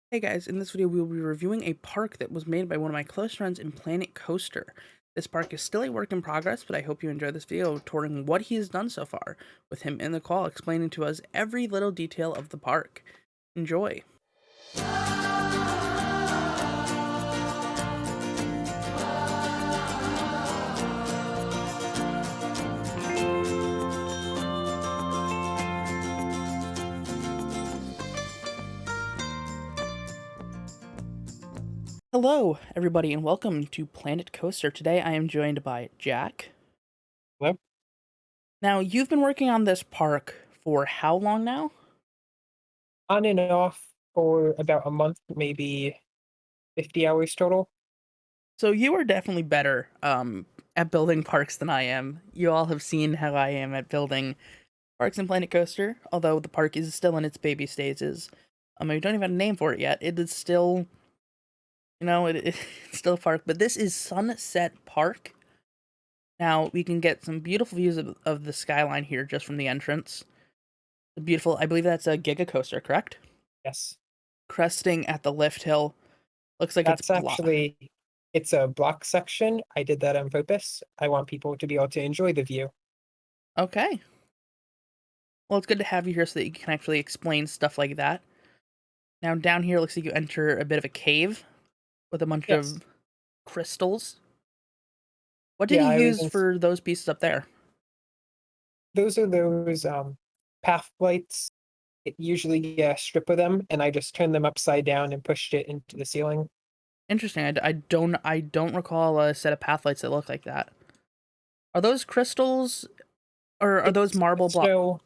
Hey guys, in this video we will be reviewing a park that was made by one of my close friends in Planet Coaster. This park is still a work in progress, but I hope you enjoy this video touring what he has done so far, with him in the call explaining to us every little detail of the park. Enjoy! Hello, everybody, and welcome to Planet Coaster. Today I am joined by Jack. Hello? Now, you've been working on this park for how long now? On and off for about a month, maybe 50 hours total. So you are definitely better at building parks than I am. You all have seen how I am at building parks in Planet Coaster, although the park is still in its baby stages. We don't even have a name for it yet. It is still, it's still a park, but this is Sunset Park. Now, we can get some beautiful views of the skyline here just from the entrance. The beautiful, I believe that's a Giga Coaster, correct? Yes. Cresting at the lift hill. Looks like it's That's actually it's a block section. I did that on purpose. I want people to be able to enjoy the view. Okay. Well, it's good to have you here so that you can actually explain stuff like that. Now, down here looks like you enter a bit of a cave with a bunch Yes. of crystals. What did Yeah, you I was use in for those pieces up there? those are those path lights. It usually a strip of them, and I just turned them upside down and pushed it into the ceiling. Interesting. I don't recall a set of pathlights that look like that. Are those crystals or are those marble It's block?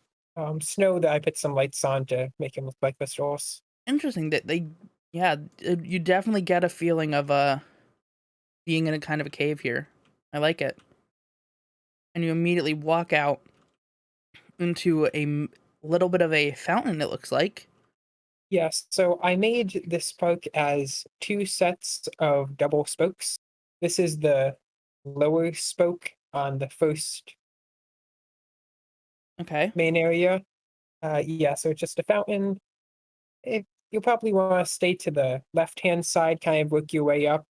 snow that I put some lights on to make them look like crystals. Interesting that yeah, you definitely get a feeling of being in a kind of a cave here. I like it. And you immediately walk out into little bit of a fountain. It looks like. Yes, so I made this park as 2 sets of double spokes. This is the lower spoke on the first Okay. main area. Yeah, so it's just a fountain. You'll probably wanna stay to the left-hand side, kind of work your way up.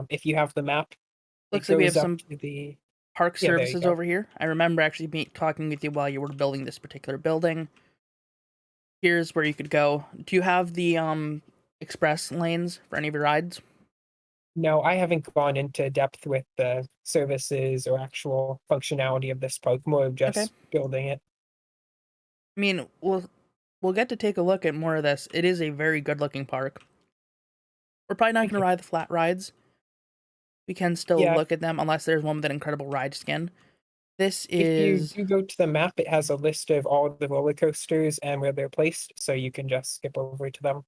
If you have the map, it Looks like we have goes up some to the park yeah, there you services go. over here. I remember actually talking with you while you were building this particular building. Here's where you could go. Do you have the express lanes for any of your rides? No, I haven't gone into depth with the services or actual functionality of this park, more of Okay. just building it. I mean, we'll get to take a look at more of this. It is a very good looking park. We're probably not Thank going to you. ride the flat rides. We can still Yeah, look at them unless there's one with an incredible ride skin. This if you is do go to the map, it has a list of all of the roller coasters and where they're placed, so you can just skip over to them.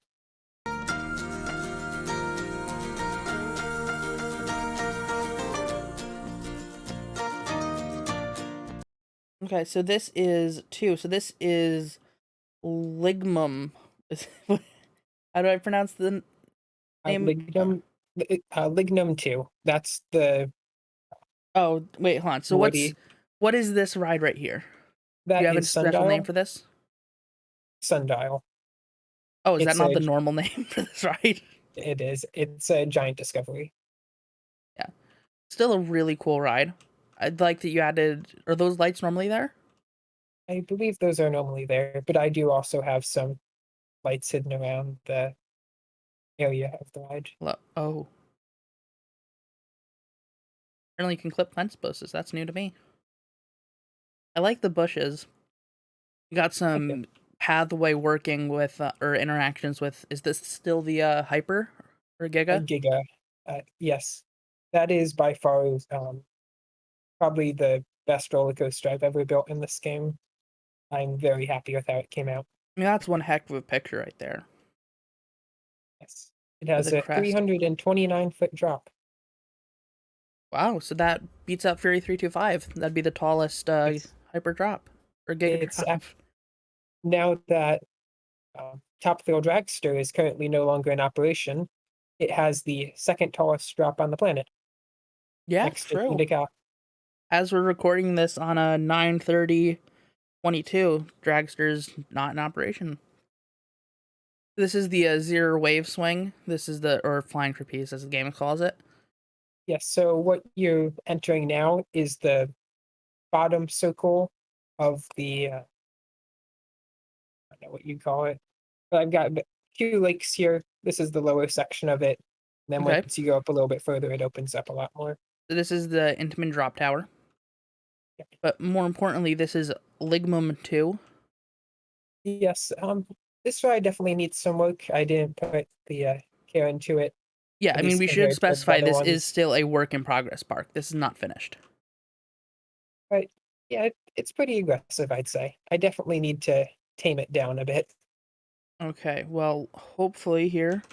okay. So this is two. So this is Ligmum. How do I pronounce the name? Lignum 2. That's the Oh, wait, hold on. So woody. what is this ride right here? Do you That have a is special name Sundial. for this? Sundial. Oh, is that It's not a the normal name for this ride? it is. It's a giant discovery. Yeah. Still a really cool ride. I'd like that you added. Are those lights normally there? I believe those are normally there, but I do also have some lights hidden around the area of the ride. Oh, apparently you can clip fence posts. That's new to me. I like the bushes. You got Thank you. some pathway working with or interactions with. Is this still the hyper or A Giga? Giga. Yes. That is by far, probably the best roller coaster I've ever built in this game. I'm very happy with how it came out. I mean, that's one heck of a picture right there Yes. It with has a a crest. 329-foot drop. Wow, so that beats out Fury 325. That'd be the tallest Yes. hyper drop or Giga It's drop. now that Top Thrill Dragster is currently no longer in operation, it has the second tallest drop on the planet, Yeah, next to true. Indica. As we're recording this on a 9:30:22, Dragster's not in operation. This is the zero wave swing. This is the or flying trapeze, as the game calls it. Yes, so what you're entering now is the bottom circle of the I don't know what you call it. But I've got two lakes here. This is the lower section of it. Then Okay. once you go up a little bit further, it opens up a lot more. So this is the Intamin drop tower. Yeah. But more importantly, this is Ligmum 2. Yes, this ride definitely needs some work. I didn't put the care into it, Yeah, at I mean, least we should compared to the specify other this is ones. still a work in progress park. This is not finished. But yeah, it's pretty aggressive, I'd say. I definitely need to tame it down a bit. Okay, well, hopefully here.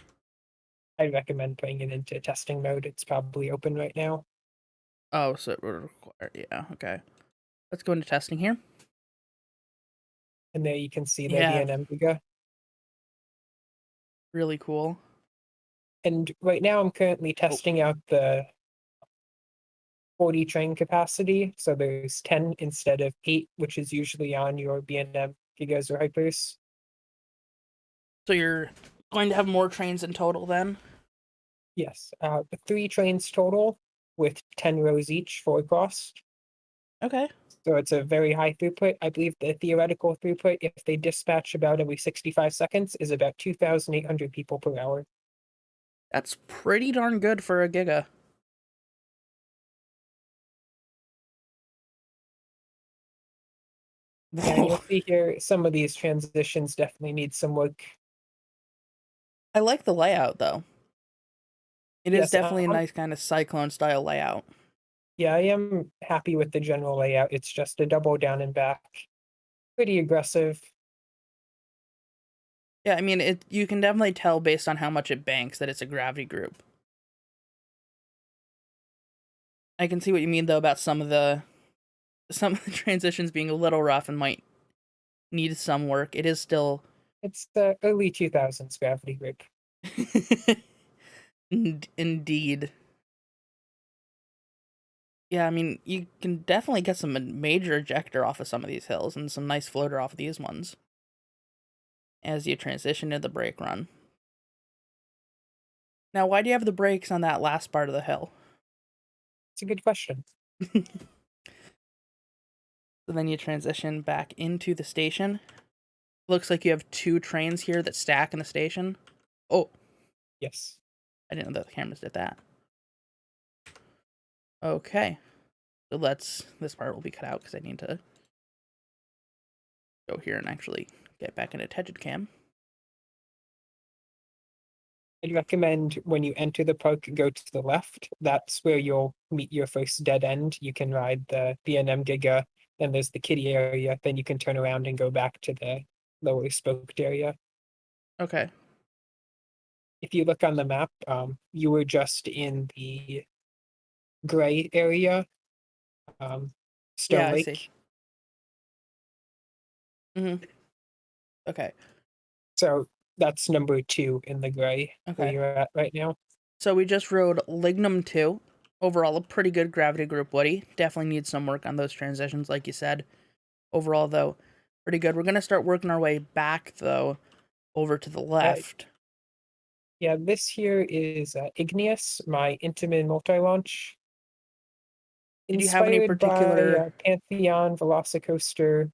I'd recommend putting it into testing mode. It's probably open right now. Oh, so it would require. Yeah, okay. Let's go into testing here. And there you can see the Yeah, BNM Giga. really cool. And right now I'm currently Oh, testing out the 40 train capacity. So there's 10 instead of 8, which is usually on your BNM Gigas or Hypers. so you're going to have more trains in total then? Yes, 3 trains total with 10 rows each for cost. Okay. So it's a very high throughput. I believe the theoretical throughput, if they dispatch about every 65 seconds, is about 2,800 people per hour. That's pretty darn good for a Giga. Yeah, and Whoa. you'll see here some of these transitions definitely need some work. I like the layout, though. It is Yes, definitely a nice kind of cyclone style layout. yeah, I am happy with the general layout. It's just a double down and back. Pretty aggressive. Yeah, I mean, you can definitely tell based on how much it banks that it's a gravity group. I can see what you mean though about some of the transitions being a little rough and might need some work. It is still It's the early 2000s gravity group. indeed. Yeah, I mean, you can definitely get some major ejector off of some of these hills and some nice floater off of these ones as you transition to the brake run. Now, why do you have the brakes on that last part of the hill? It's a good question. So then you transition back into the station. Looks like you have two trains here that stack in the station. Oh, Yes. I didn't know that the cameras did that. Okay. So this part will be cut out because I need to go here and actually get back into Tegid Cam. I'd recommend when you enter the park, go to the left. That's where you'll meet your first dead end. You can ride the B&M Giga, then there's the kiddie area, then you can turn around and go back to the lower spoked area. Okay. If you look on the map, you were just in the gray area, um, Yeah, Stone I see. Lake. Okay. So that's number 2 in the gray where Okay. you're at right now. So we just rode Lignum 2. Overall, a pretty good gravity group Woody. Definitely needs some work on those transitions, like you said. Overall, though, pretty good. We're going to start working our way back, though, over to the Uh, left. yeah, this here is Igneous, my Intamin multi-launch. Did you have any Inspired by particular... Pantheon Velocicoaster.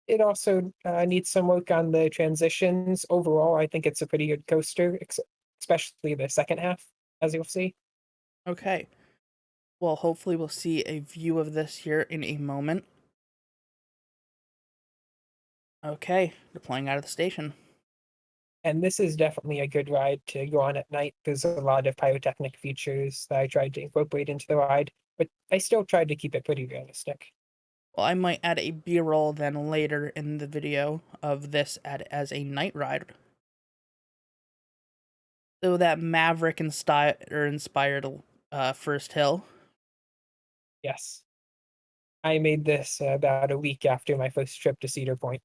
It also needs some work on the transitions. Overall, I think it's a pretty good coaster, especially the second half, as you'll see. Okay. Well, hopefully we'll see a view of this here in a moment. Okay. Deploying out of the station. And this is definitely a good ride to go on at night. There's a lot of pyrotechnic features that I tried to incorporate into the ride, but I still tried to keep it pretty realistic. Well, I might add a B-roll then later in the video of this as a night ride. So that Maverick inspired first hill. Yes. I made this about a week after my first trip to Cedar Point.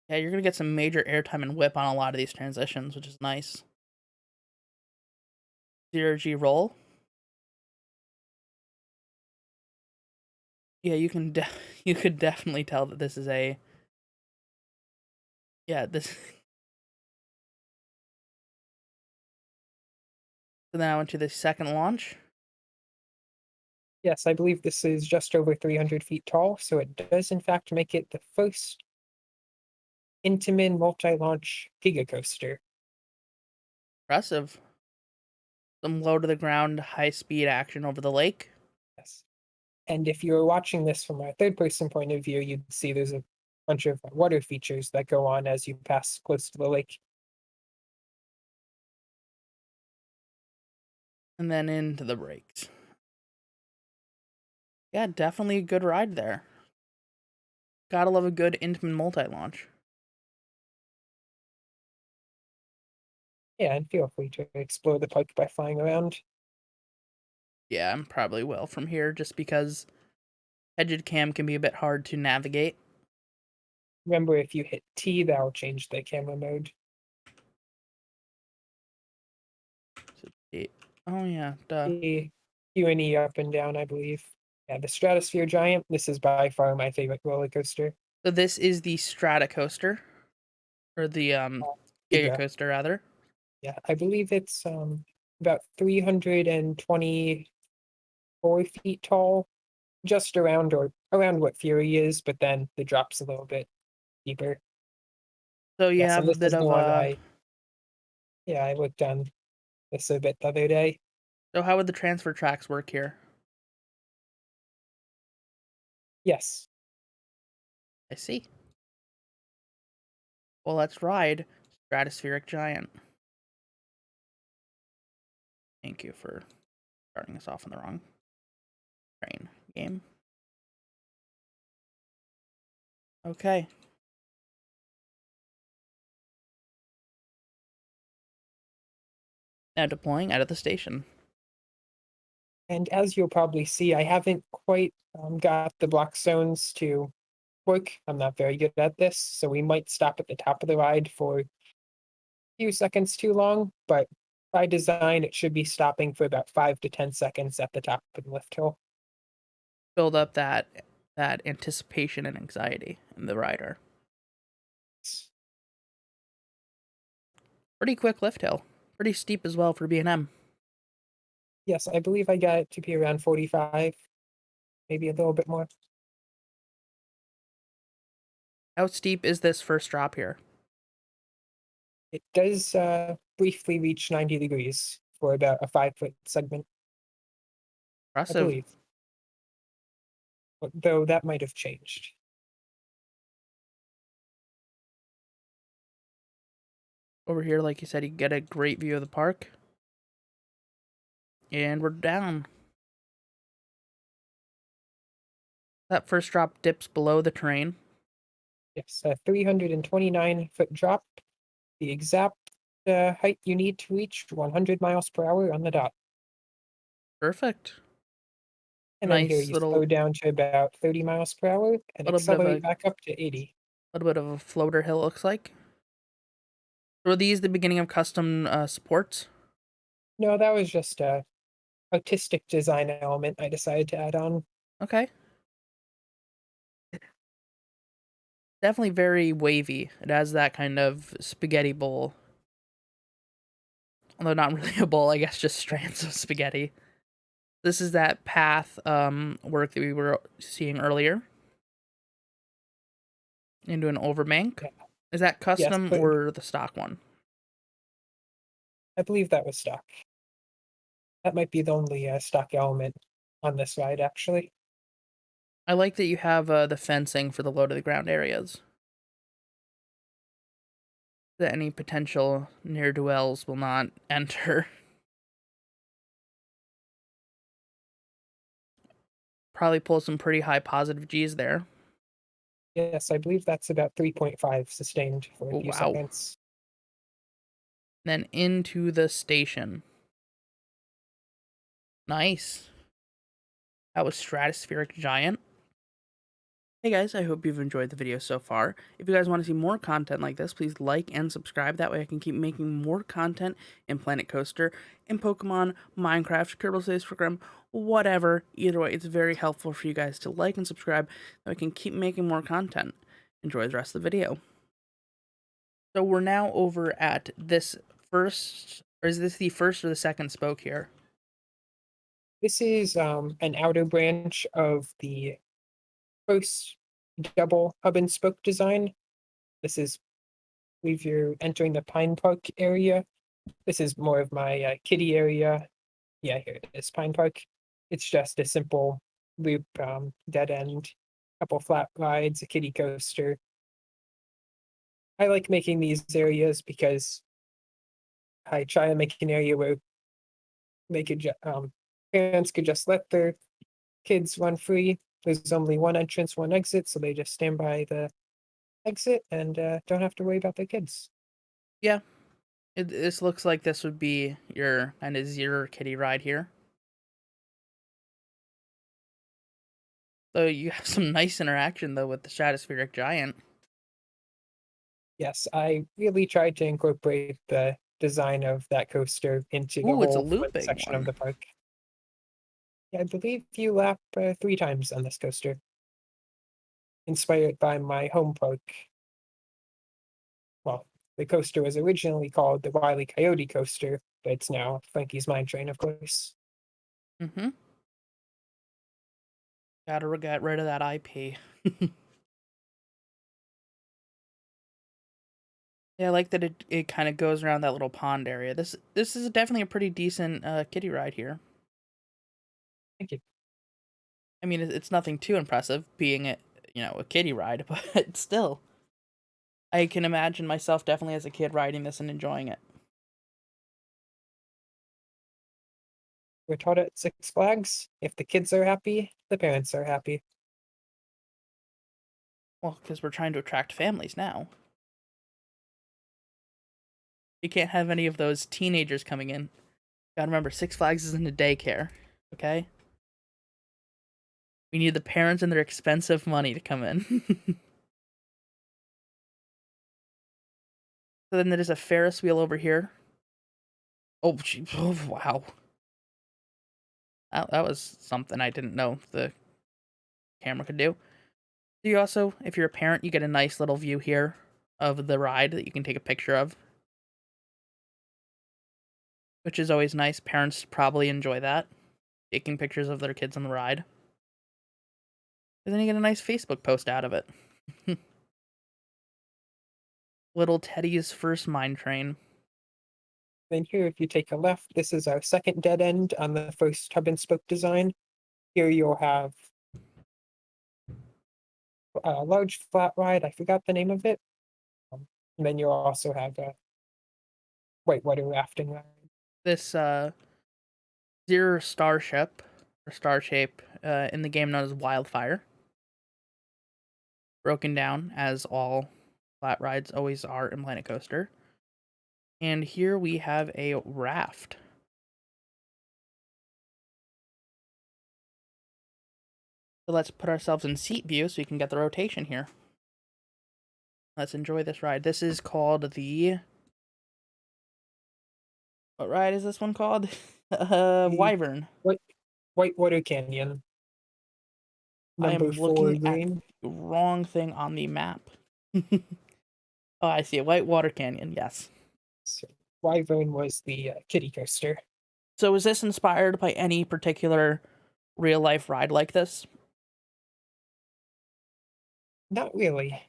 Yeah, you're gonna get some major airtime and whip on a lot of these transitions, which is nice. 0G roll. Yeah, you could definitely tell that this is a yeah, this so now into the second launch. Yes, I believe this is just over 300 feet tall, so it does in fact make it the first Intamin multi-launch giga coaster. Impressive. Some low to the ground, high speed action over the lake. Yes. And if you were watching this from a third person point of view, you'd see there's a bunch of water features that go on as you pass close to the lake. And then into the brakes. Yeah, definitely a good ride there. Gotta love a good Intamin multi launch. Yeah, and feel free to explore the park by flying around. Yeah, I'm probably will from here just because Edged Cam can be a bit hard to navigate. Remember, if you hit T, that'll change the camera mode. So, oh yeah, duh. The Q and E up and down, I believe. Yeah, the Stratosphere Giant. This is by far my favorite roller coaster. So this is the Strata coaster, or the Giga Giga. coaster rather. Yeah, I believe it's about 324 feet tall, just around or around what Fury is, but then the drop's a little bit deeper. So you Yes, have and a this bit is the of one a. I looked on this a bit the other day. So how would the transfer tracks work here? Yes. I see. Well, let's ride Stratospheric Giant. Thank you for starting us off on the wrong train game. Okay. Now deploying out of the station. And as you'll probably see, I haven't quite got the block zones to work. I'm not very good at this, so we might stop at the top of the ride for a few seconds too long, but by design, it should be stopping for about 5 to 10 seconds at the top of the lift hill. Build up that anticipation and anxiety in the rider. Pretty quick lift hill. Pretty steep as well for B&M. Yes, I believe I got it to be around 45, maybe a little bit more. How steep is this first drop here? It does briefly reach 90 degrees for about a 5 foot segment, I Impressive. believe. But though that might have changed. Over here, like you said, you get a great view of the park. And we're down. That first drop dips below the terrain. Yes, a 329-foot drop, the exact height you need to reach 100 miles per hour on the dot. Perfect. And then here Nice you slow down to about 30 miles per hour and little bit of accelerate a back up to 80. little bit of a floater hill, it looks like. Were these the beginning of custom supports? No, that was just a artistic design element I decided to add on. Okay. Definitely very wavy. It has that kind of spaghetti bowl. Although not really a bowl, I guess just strands of spaghetti. This is that path work that we were seeing earlier into an overbank. Yeah. Is that Yes, custom but or the stock one? I believe that was stock. That might be the only stock element on this ride, actually. I like that you have the fencing for the low to the ground areas. That any potential near dwells will not enter. Probably pull some pretty high positive G's there. Yes, I believe that's about 3.5 sustained for a Oh, few wow. seconds. Then into the station. Nice. That was Stratospheric Giant. Hey guys, I hope you've enjoyed the video so far. If you guys want to see more content like this, please like and subscribe. That way I can keep making more content in Planet Coaster, in Pokemon, Minecraft, Kerbal Space Program, whatever. Either way, it's very helpful for you guys to like and subscribe so I can keep making more content. Enjoy the rest of the video. So we're now over at this first, or is this the first or the second spoke here? This is an outer branch of the first double hub and spoke design. This is if you're entering the Pine Park area. This is more of my kiddie area. Yeah, here it is, Pine Park. It's just a simple loop, dead end, couple flat rides, a kiddie coaster. I like making these areas because I try to make an area where parents could just let their kids run free. There's only one entrance, one exit, so they just stand by the exit and don't have to worry about their kids. Yeah, this looks like this would be your kind of zero kitty ride here. So you have some nice interaction though with the Stratosphere Giant. Yes, I really tried to incorporate the design of that coaster into the Ooh, it's a whole front looping section of one. the park. Yeah, I believe you lap 3 times on this coaster, inspired by my home park. Well, the coaster was originally called the Wile E. Coyote coaster, but it's now Frankie's Mine Train, of course. Mm-hmm. Gotta get rid of that IP. Yeah, I like that it kind of goes around that little pond area. This is definitely a pretty decent kiddie ride here. Thank you. I mean, it's nothing too impressive being a kiddie ride, but still, I can imagine myself definitely as a kid riding this and enjoying it. We're taught at Six Flags, if the kids are happy, the parents are happy. Well, because we're trying to attract families now. You can't have any of those teenagers coming in. Gotta remember, Six Flags isn't a daycare, okay? We need the parents and their expensive money to come in. So then there's a Ferris wheel over here. Oh, oh wow. That was something I didn't know the camera could do. You also, if you're a parent, you get a nice little view here of the ride that you can take a picture of, which is always nice. Parents probably enjoy that, taking pictures of their kids on the ride. And then you get a nice Facebook post out of it. Little Teddy's first mine train. Then here, if you take a left, this is our second dead end on the first hub and spoke design. Here you'll have a large flat ride. I forgot the name of it. And then you'll also have a whitewater rafting ride. This Zero Starship or Star Shape in the game known as Wildfire, broken down as all flat rides always are in Planet Coaster. And here we have a raft. So let's put ourselves in seat view so we can get the rotation here. Let's enjoy this ride. This is called the... What ride is this one called? The Wyvern. White Whitewater Canyon, I number am 4 looking at green. the wrong thing on the map. Oh, I see it. Whitewater Canyon, yes. So Wyvern was the kiddie coaster. So is this inspired by any particular real life ride like this? Not really.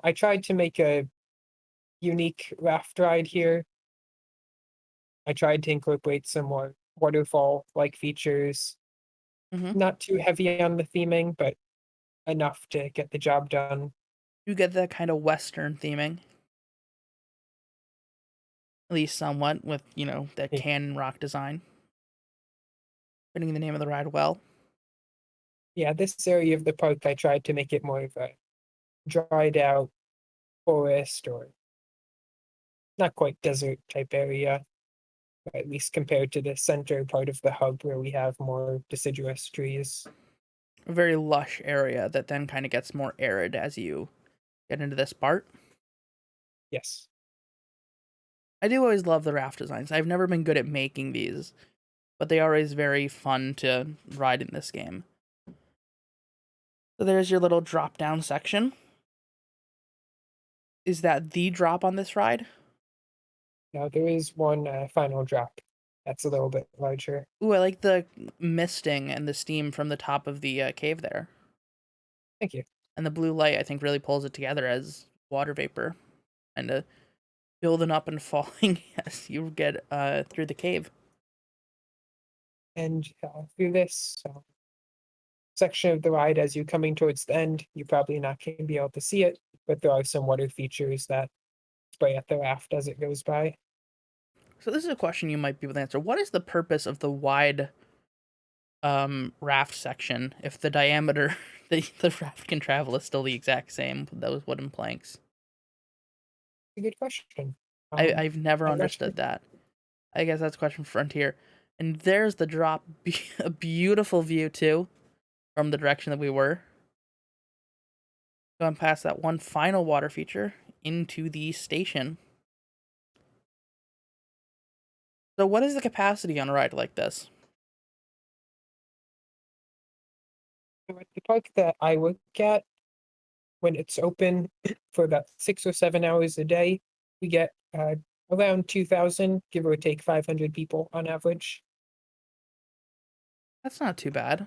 I tried to make a unique raft ride here. I tried to incorporate some more waterfall-like features. Mm-hmm. Not too heavy on the theming, but enough to get the job done. You get that kind of Western theming, at least somewhat, with, that Eh, cannon rock design. Fitting the name of the ride well. Yeah, this area of the park, I tried to make it more of a dried out forest or not quite desert type area, or at least compared to the center part of the hub where we have more deciduous trees. a very lush area that then kind of gets more arid as you get into this part. Yes. I do always love the raft designs. I've never been good at making these, but they are always very fun to ride in this game. So there's your little drop down section. Is that the drop on this ride? Now there is one final drop that's a little bit larger. Ooh, I like the misting and the steam from the top of the cave there. Thank you. And the blue light, I think, really pulls it together as water vapor and building up and falling as you get through the cave. And through this section of the ride, as you're coming towards the end, you're probably not going to be able to see it, but there are some water features that spray at the raft as it goes by. So this is a question you might be able to answer. What is the purpose of the wide raft section if the diameter the raft can travel is still the exact same with those wooden planks? A good question. I've never I'm not sure. understood that. I guess that's a question for Frontier. And there's the drop. A beautiful view, too, from the direction that we were. Going past that one final water feature into the station. So what is the capacity on a ride like this? So at the park that I work at, when it's open for about 6 or 7 hours a day, we get around 2,000, give or take 500 people on average. That's not too bad.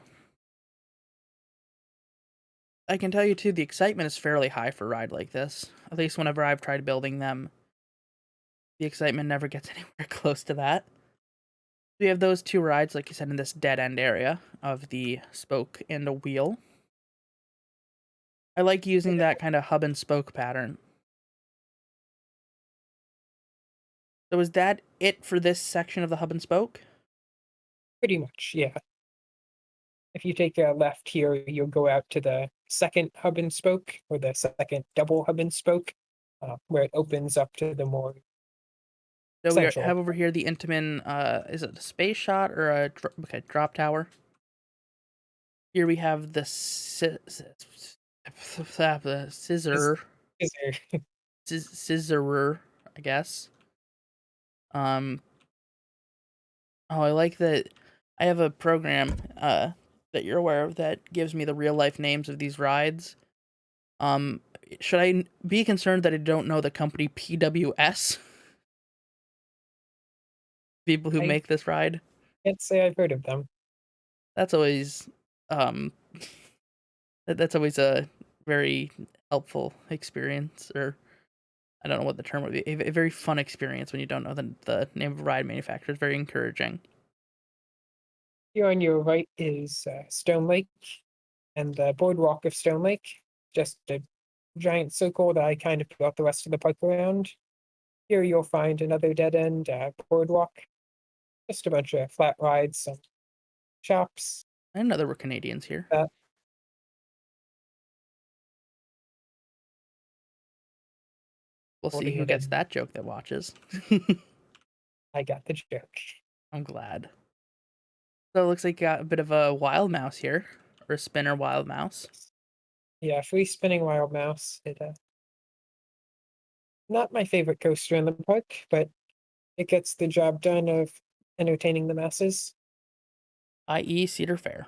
I can tell you, too, the excitement is fairly high for a ride like this. At least whenever I've tried building them, the excitement never gets anywhere close to that. We have those two rides, like you said, in this dead end area of the spoke and a wheel. I like using that kind of hub and spoke pattern. So is that it for this section of the hub and spoke? Pretty much, yeah. If you take a left here, you'll go out to the second hub and spoke, or the second double hub and spoke, where it opens up to the more So we central. have over here the Intamin, is it a space shot or a drop tower? Here we have the Is scissor, is there scissorer, I guess. Um, oh, I like that. I have a program that you're aware of that gives me the real life names of these rides. Um, should I be concerned that I don't know the company PWS? People who I make this ride. can't say I've heard of them. That's always um that's always a very helpful experience, or I don't know what the term would be. A very fun experience when you don't know the name of a ride manufacturer. It's very encouraging. Here on your right is Stone Lake and the boardwalk of Stone Lake, just a giant circle that I kind of built the rest of the park around. Here you'll find another dead end boardwalk, just a bunch of flat rides, some shops. I didn't know there were Canadians here. That We'll see holding who it gets in. that joke that watches. I got the joke. I'm glad. So it looks like you got a bit of a wild mouse here, or a spinner wild mouse. Yeah, free spinning wild mouse. It not my favorite coaster in the park, but it gets the job done of entertaining the masses. I.e. Cedar Fair,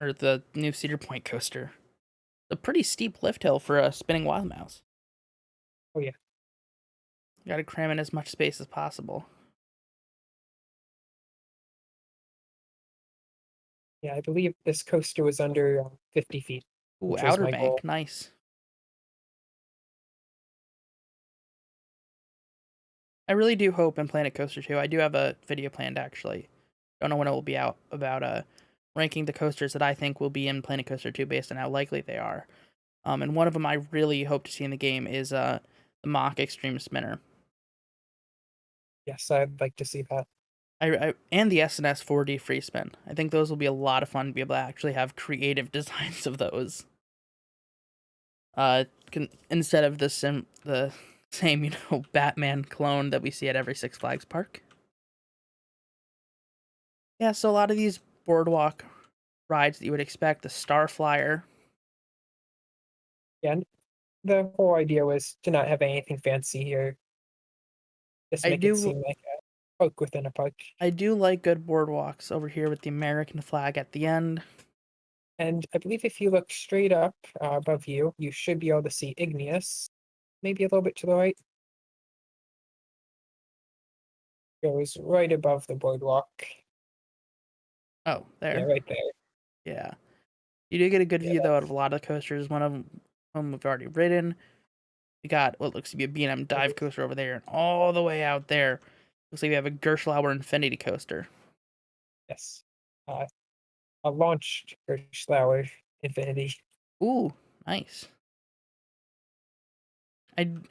or the new Cedar Point coaster. It's a pretty steep lift hill for a spinning wild mouse. Oh yeah. You gotta cram in as much space as possible. Yeah, I believe this coaster was under 50 feet, Ooh, which was Outer my goal. Bank, nice. I really do hope in Planet Coaster 2. I do have a video planned actually. Don't know when it will be out about ranking the coasters that I think will be in Planet Coaster 2 based on how likely they are. And one of them I really hope to see in the game is the Mach Extreme Spinner. Yes, I'd like to see that. And the SNS 4D Free Spin. I think those will be a lot of fun to be able to actually have creative designs of those. Instead of the same, Batman clone that we see at every Six Flags park. Yeah, so a lot of these boardwalk rides that you would expect. The Star Flyer. Yeah, and the whole idea was to not have anything fancy here, just I make it do seem like a park within a park. I do like good boardwalks over here with the American flag at the end. And I believe if you look straight up above you, you should be able to see Igneous. Maybe a little bit to the right. Goes right above the boardwalk. Oh, Yeah, there. right there. Yeah. You do get a good Yeah, view though out of that's a lot of the coasters. One of them we've already ridden. We got what looks to be a B&M dive nice. coaster over there, and all the way out there looks like we have a Gershflower Infinity coaster. Yes. Uh, a launched Gershflower Infinity. Ooh, nice.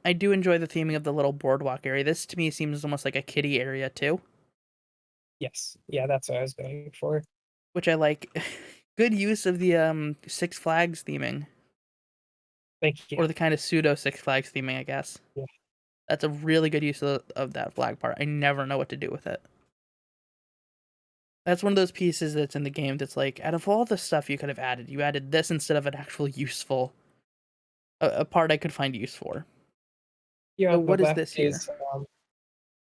I do enjoy the theming of the little boardwalk area. This to me seems almost like a kiddie area too, Yes. Yeah, that's what I was going for. which I like. Good use of the Six Flags theming, Thank you. or the kind of pseudo Six Flags theming, I guess. Yeah. That's a really good use of that flag part. I never know what to do with it. That's one of those pieces that's in the game that's like, out of all the stuff you could have added, you added this instead of an actual useful a part I could find use for. Here So on the what is left this here? is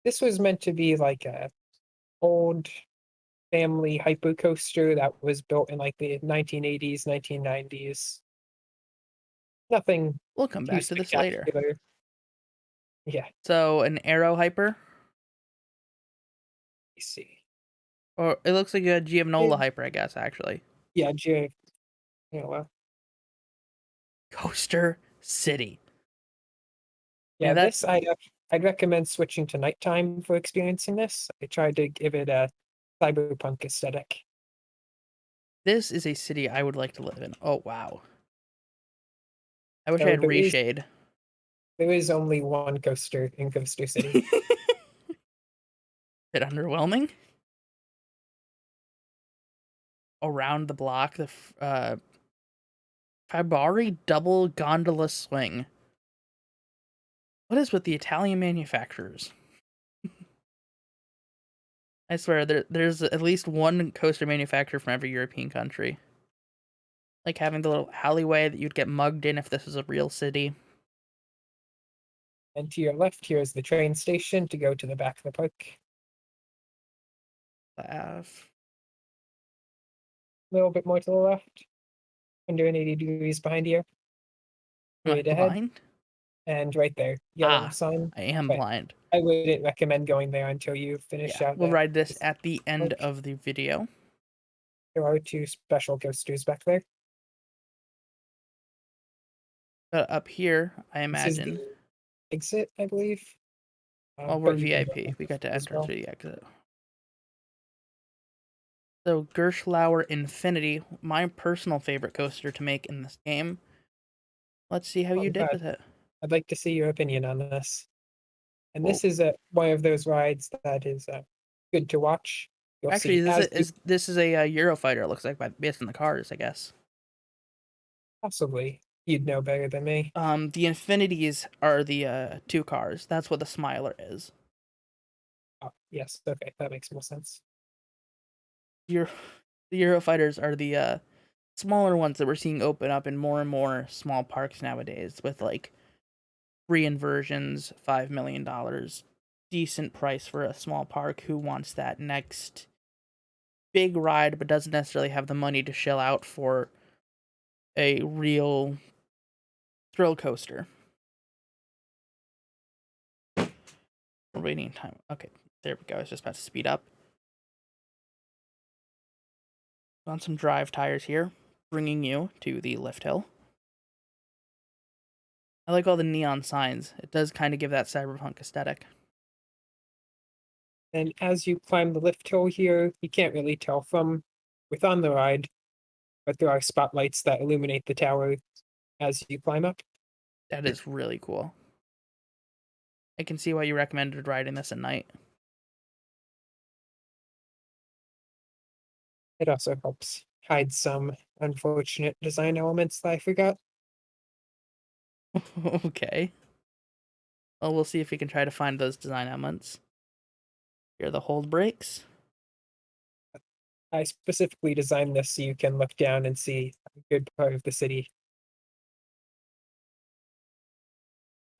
this was meant to be like a old family hypercoaster that was built in like the 1980s, 1990s. Nothing We'll come too back to this later. spectacular. Yeah, So an arrow hyper, you see. or it looks like a Eh, Giovanola hyper, I guess actually. yeah, well, Coaster City. yeah, Man, that I'd recommend switching to nighttime for experiencing this. I tried to give it a cyberpunk aesthetic. this is a city I would like to live in. Oh wow. I wish I So had reshade. there is only one coaster in Coaster City. Bit underwhelming. Around the block, the Fabari double gondola swing. What is with the Italian manufacturers? I swear, there's at least one coaster manufacturer from every European country. Like having the little alleyway that you'd get mugged in if this was a real city. And to your left here is the train station to go to the back of the park. Laugh. A little bit more to the left, 180 degrees behind you, Am I straight ahead, blind? and right there, yellow Ah, sign. I am But blind. I wouldn't recommend going there until you finish Yeah, out we'll the ride this this at the end park. of the video. There are two special coasters back there. But up here, I This is the imagine, exit, I believe, well, we're but you can go VIP. in We got to as enter well. through the exit. So Gershflower Infinity, my personal favorite coaster to make in this game. Let's see how Oh, you did God. with it. I'd like to see your opinion on this. And Well, this is one of those rides that is good to watch. You'll actually, see as you this is a Eurofighter. It looks like based on the cars, I guess. possibly you'd know better than me. The Infinities are the two cars. That's what the Smiler is. Oh, yes, okay, that makes more sense. Your the Eurofighters are the smaller ones that we're seeing open up in more and more small parks nowadays, with like free inversions, $5 million, decent price for a small park who wants that next big ride, but doesn't necessarily have the money to shell out for a real thrill coaster. We're waiting time. Okay, there we go. I was just about to speed up. On some drive tires here, bringing you to the lift hill. I like all the neon signs. It does kind of give that cyberpunk aesthetic. And as you climb the lift hill here, you can't really tell from within the ride, but there are spotlights that illuminate the tower as you climb up. That is really cool. I can see why you recommended riding this at night. It also helps hide some unfortunate design elements that I forgot. Okay. Well, we'll see if we can try to find those design elements. Here are the hold brakes. I specifically designed this so you can look down and see a good part of the city.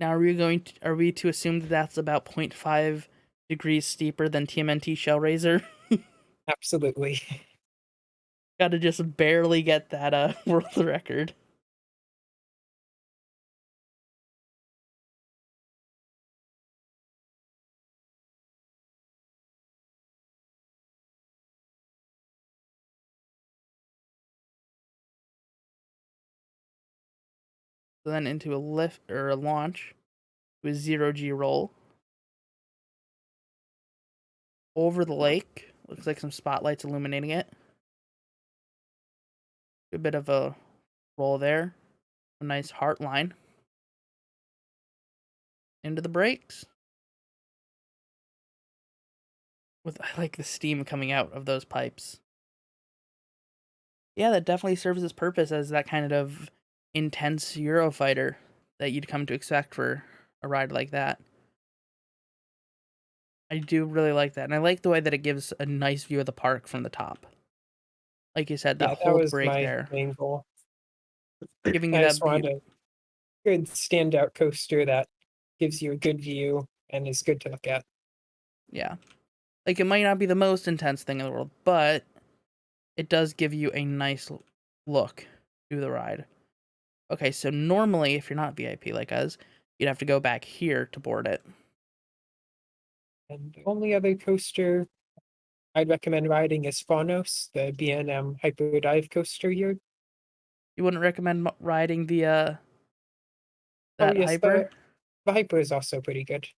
Now, are we to assume that that's about 0.5 degrees steeper than TMNT Shellraiser? Absolutely. Gotta just barely get that world record. So then into a lift or a launch with 0G roll over the lake. Looks like some spotlights illuminating it. A bit of a roll there. A nice heart line. Into the brakes. I like the steam coming out of those pipes. Yeah, that definitely serves its purpose as that kind of intense Eurofighter that you'd come to expect for a ride like that. I do really like that, and I like the way that it gives a nice view of the park from the top. Like you said, that Yeah, that hold was brake my there, main goal. giving you I that just want view. a good standout coaster that gives you a good view and is good to look at. Yeah. Like, it might not be the most intense thing in the world, but it does give you a nice look through the ride. Okay, so normally, if you're not VIP like us, you'd have to go back here to board it. And the only other coaster I'd recommend riding is Phonos, the B&M Hyperdrive coaster here. You wouldn't recommend riding Oh that yes, hyper? the Hyper is also pretty good,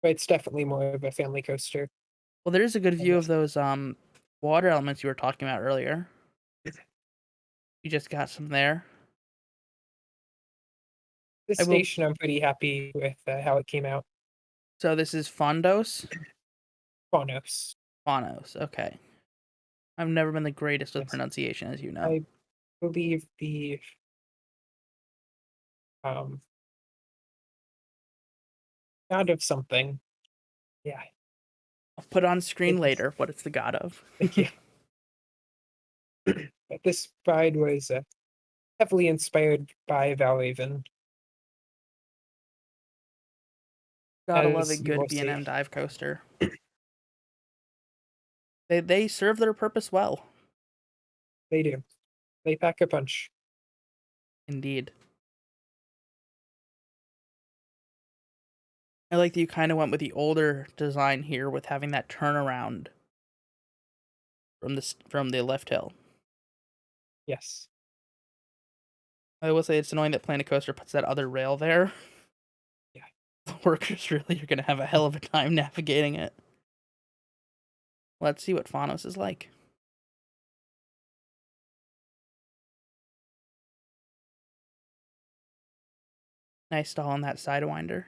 but it's definitely more of a family coaster. Well, there's a good And view of those water elements you were talking about earlier. You just got some there. this I will. station, I'm pretty happy with how it came out. So this is Fondos, Phonos. Fonos. Okay, I've never been the greatest with Yes, pronunciation, as you know. I believe the um god of something. Yeah, I'll put on screen it is. later what it's the god of. Thank you. But this ride was heavily inspired by Valraven, Gotta love a as you good will B&M see. dive coaster. They serve their purpose well, They do. They pack a punch. indeed. I like that you kind of went with the older design here with having that turnaround from the lift hill. Yes. I will say it's annoying that Planet Coaster puts that other rail there. Yeah. The workers really are gonna have a hell of a time navigating it. Let's see what Phonos is like. Nice stall on that sidewinder.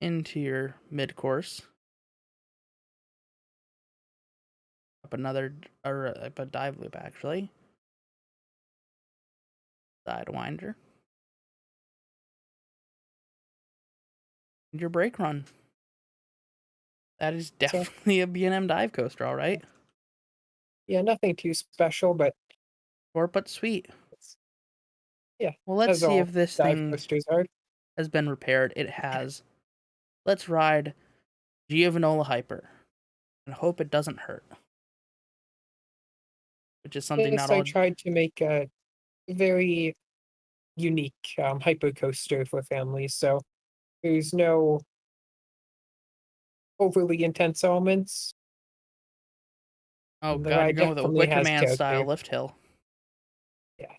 Into your mid course. Up another, or up a dive loop actually. Sidewinder. And your brake run. That is So definitely a B&M dive coaster, all right. yeah, nothing too special, but Short but sweet. it's, yeah, Well, let's as see all if this dive thing coasters are. has been repaired. It has. Let's ride Giovanola Hyper and hope it doesn't hurt, which is something not Yes, I all. tried to make a very unique hyper coaster for families. So there's no overly intense elements, Oh and the god, you're ride going with a definitely Wicker has Man style character. lift hill. Yeah.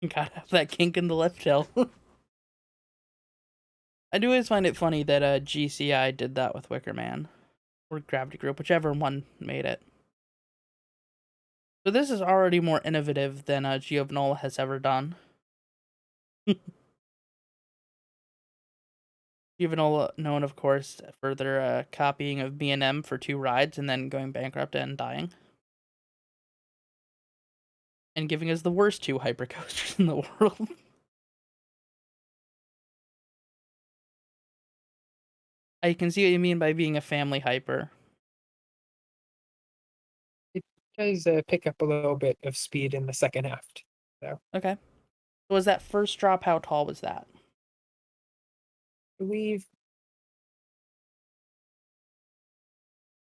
You gotta have that kink in the lift hill. I do always find it funny that GCI did that with Wicker Man or Gravity Group, whichever one made it. So this is already more innovative than Giovanola has ever done. Giovanola, known of course for their copying of B&M for two rides and then going bankrupt and dying. and giving us the worst two hypercoasters in the world. I can see what you mean by being a family hyper. It does pick up a little bit of speed in the second half. So Okay. So was that first drop? How tall was that? I believe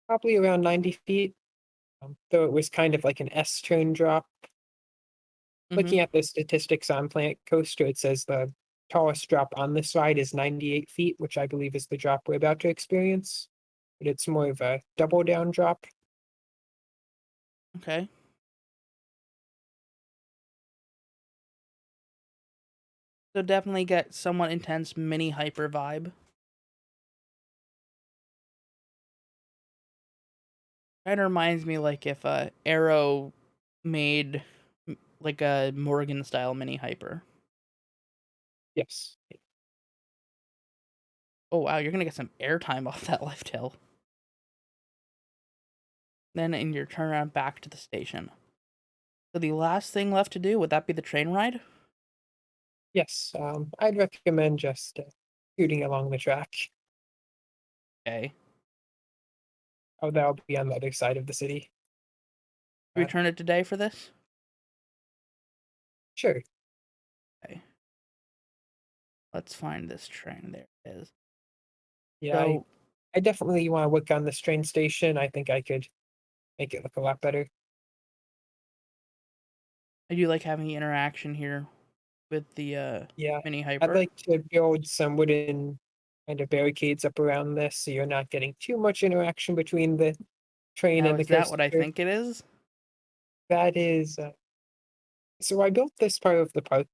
probably around 90 feet, though it was kind of like an S turn drop. Mm-hmm. Looking at the statistics on Planet Coaster, it says the tallest drop on this ride is 98 feet, which I believe is the drop we're about to experience. But it's more of a double down drop. Okay. So definitely get somewhat intense mini hyper vibe. Kind of reminds me like if Arrow made like a Morgan style mini hyper. Yes. Oh wow, you're gonna get some airtime off that left hill. Then in your turnaround back to the station. So the last thing left to do, would that be the train ride? Yes. I'd recommend just scooting along the track. Okay. Oh, that'll be on the other side of the city. Uh, Return it today for this? sure. Okay. Let's find this train. There it is. Yeah, So I definitely want to work on this train station. I think I could make it look a lot better. I do like having the interaction here with the Yeah, mini I'd hyper. like to build some wooden kind of barricades up around this so you're not getting too much interaction between the train Now and the is that what I coaster. think it is? That is, so I built this part of the park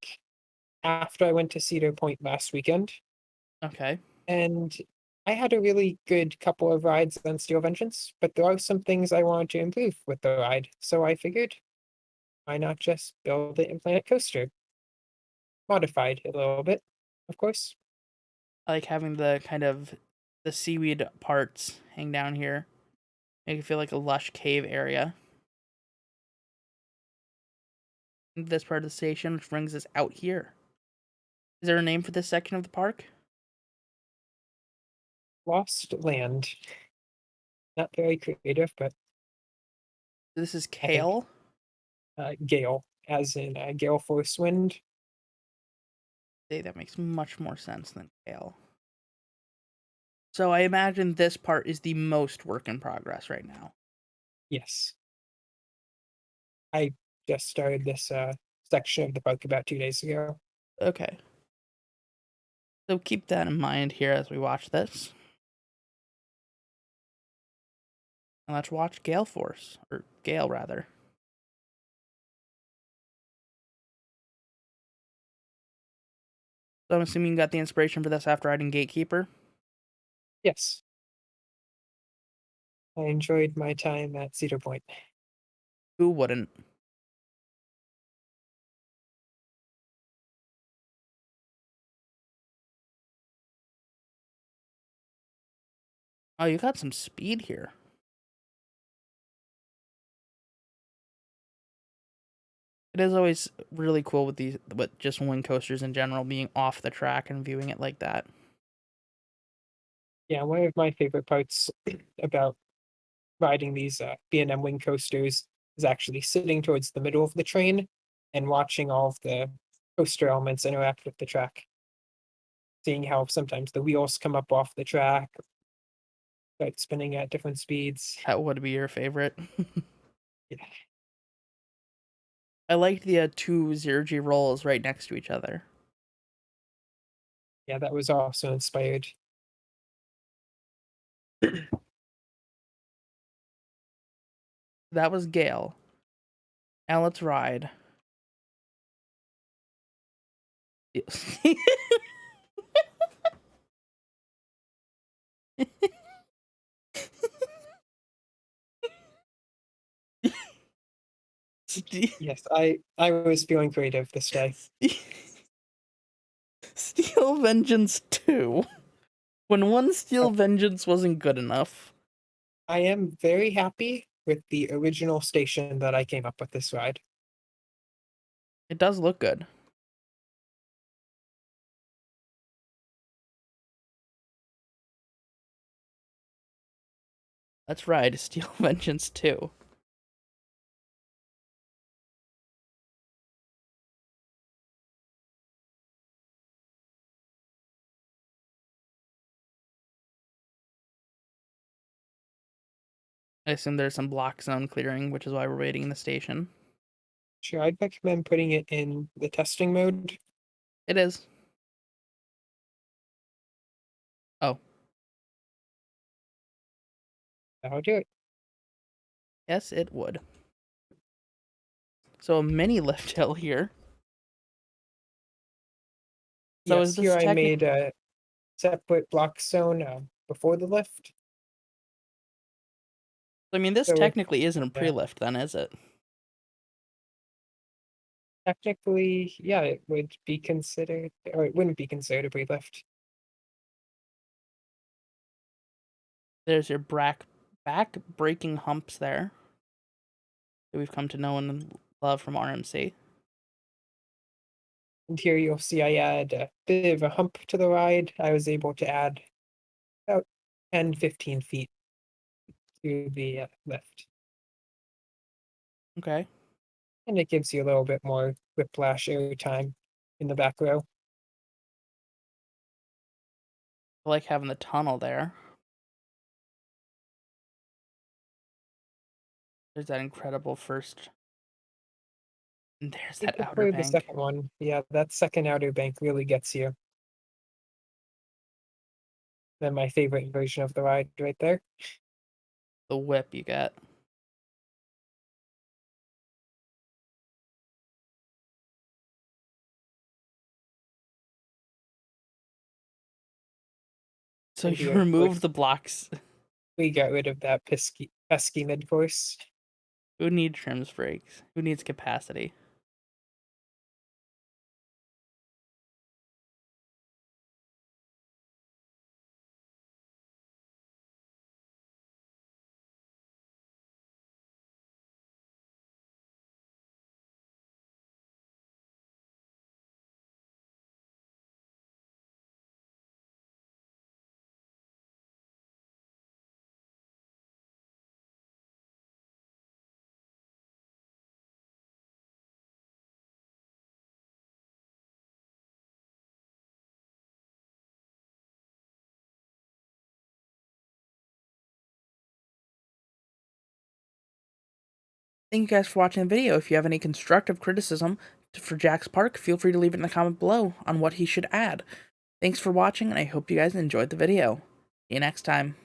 after I went to Cedar Point last weekend, Okay. and I had a really good couple of rides on Steel Vengeance, but there are some things I wanted to improve with the ride, so I figured why not just build it in Planet Coaster? Modified a little bit, of course. I like having the kind of the seaweed parts hang down here. Make it feel like a lush cave area. This part of the station, which brings us out here. Is there a name for this section of the park? Lost Land. Not very creative, but This is I think Kale. gale, as in gale force wind. Hey, that makes much more sense than Kale. So I imagine this part is the most work in progress right now. Yes. I just started this section of the park about 2 days ago. Okay. So keep that in mind here as we watch this. And let's watch Gale Force, or Gale rather. So I'm assuming you got the inspiration for this after riding Gatekeeper. Yes. I enjoyed my time at Cedar Point. Who wouldn't? Oh, you got some speed here. It is always really cool with just wing coasters in general, being off the track and viewing it like that. Yeah, one of my favorite parts about riding these B&M wing coasters is actually sitting towards the middle of the train and watching all of the coaster elements interact with the track. Seeing how sometimes the wheels come up off the track, start spinning at different speeds. That would be your favorite. Yeah, I liked the two zero-G rolls right next to each other. yeah, that was also inspired. That was Gale. Now let's ride. Yes, I was feeling creative this day. Steel Vengeance 2. When one Uh, Steel Vengeance wasn't good enough. I am very happy with the original station that I came up with this ride. It does look good. Let's ride Steel Vengeance 2. I assume there's some block zone clearing, which is why we're waiting in the station. Sure, I'd recommend putting it in the testing mode. It is. Oh, That'll do it. yes, it would. So a mini lift hill here. So is Yes, here this I technic? made a separate block zone before the lift. I mean, this So it, technically isn't a yeah, pre-lift, then, is it? technically, yeah, it would be considered, or it wouldn't be considered a pre-lift. There's your back breaking humps there that we've come to know and love from RMC. And here you'll see I add a bit of a hump to the ride. I was able to add about 10, 15 feet to the lift. Okay. And it gives you a little bit more whiplash air time in the back row. I like having the tunnel there. There's that incredible first. And there's I that outer prefer the bank. second one. Yeah, that second outer bank really gets you. Then my favorite version of the ride right there. The whip you get. So And you here, of course, remove the blocks. we got rid of that pesky mid course. Who needs trims brakes? Who needs capacity? Thank you guys for watching the video. If you have any constructive criticism for Jack's Park, feel free to leave it in the comment below on what he should add. Thanks for watching, and I hope you guys enjoyed the video. See you next time.